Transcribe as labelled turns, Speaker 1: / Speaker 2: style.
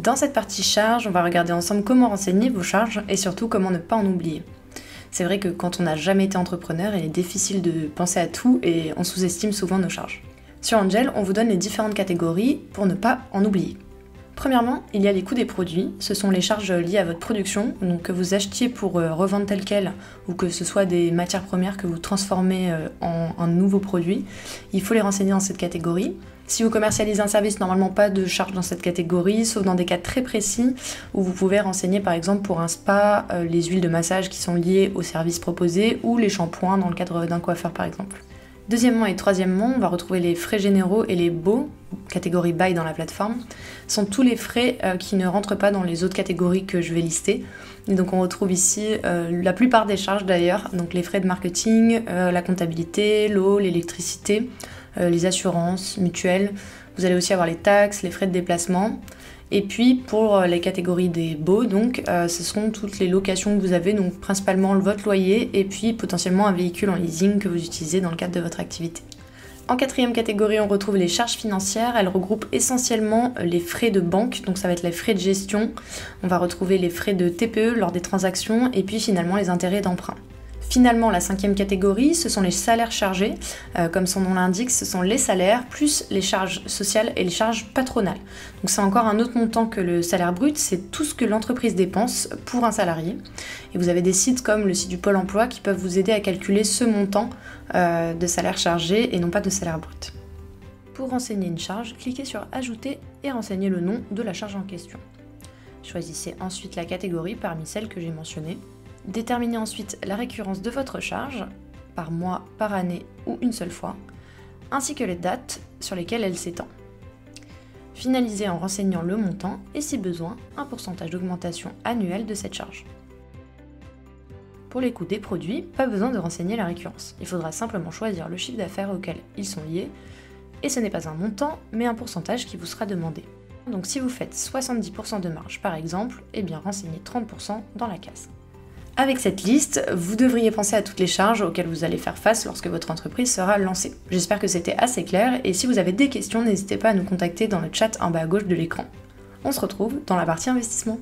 Speaker 1: Dans cette partie charges, on va regarder ensemble comment renseigner vos charges et surtout comment ne pas en oublier. C'est vrai que quand on n'a jamais été entrepreneur, il est difficile de penser à tout et on sous-estime souvent nos charges. Sur Angel, on vous donne les différentes catégories pour ne pas en oublier. Premièrement, il y a les coûts des produits, ce sont les charges liées à votre production, donc que vous achetiez pour revendre tel quel ou que ce soit des matières premières que vous transformez en un nouveau produit, il faut les renseigner dans cette catégorie. Si vous commercialisez un service, normalement pas de charges dans cette catégorie, sauf dans des cas très précis où vous pouvez renseigner par exemple pour un spa les huiles de massage qui sont liées au service proposé ou les shampoings dans le cadre d'un coiffeur par exemple. Deuxièmement et troisièmement, on va retrouver les frais généraux et les baux, catégorie buy dans la plateforme, sont tous les frais qui ne rentrent pas dans les autres catégories que je vais lister. Et donc on retrouve ici la plupart des charges d'ailleurs, donc les frais de marketing, la comptabilité, l'eau, l'électricité, les assurances, mutuelles. Vous allez aussi avoir les taxes, les frais de déplacement. Et puis pour les catégories des baux, donc ce sont toutes les locations que vous avez, donc principalement votre loyer et puis potentiellement un véhicule en leasing que vous utilisez dans le cadre de votre activité. En quatrième catégorie, on retrouve les charges financières. Elles regroupent essentiellement les frais de banque, donc ça va être les frais de gestion. On va retrouver les frais de TPE lors des transactions et puis finalement les intérêts d'emprunt. Finalement, la cinquième catégorie, ce sont les salaires chargés. Comme son nom l'indique, ce sont les salaires plus les charges sociales et les charges patronales. Donc c'est encore un autre montant que le salaire brut, c'est tout ce que l'entreprise dépense pour un salarié. Et vous avez des sites comme le site du Pôle emploi qui peuvent vous aider à calculer ce montant de salaire chargé et non pas de salaire brut. Pour renseigner une charge, cliquez sur Ajouter et renseignez le nom de la charge en question. Choisissez ensuite la catégorie parmi celles que j'ai mentionnées. Déterminez ensuite la récurrence de votre charge, par mois, par année ou une seule fois, ainsi que les dates sur lesquelles elle s'étend. Finalisez en renseignant le montant et, si besoin, un pourcentage d'augmentation annuelle de cette charge. Pour les coûts des produits, pas besoin de renseigner la récurrence. Il faudra simplement choisir le chiffre d'affaires auquel ils sont liés, et ce n'est pas un montant, mais un pourcentage qui vous sera demandé. Donc si vous faites 70% de marge par exemple, eh bien renseignez 30% dans la case. Avec cette liste, vous devriez penser à toutes les charges auxquelles vous allez faire face lorsque votre entreprise sera lancée. J'espère que c'était assez clair et si vous avez des questions, n'hésitez pas à nous contacter dans le chat en bas à gauche de l'écran. On se retrouve dans la partie investissement.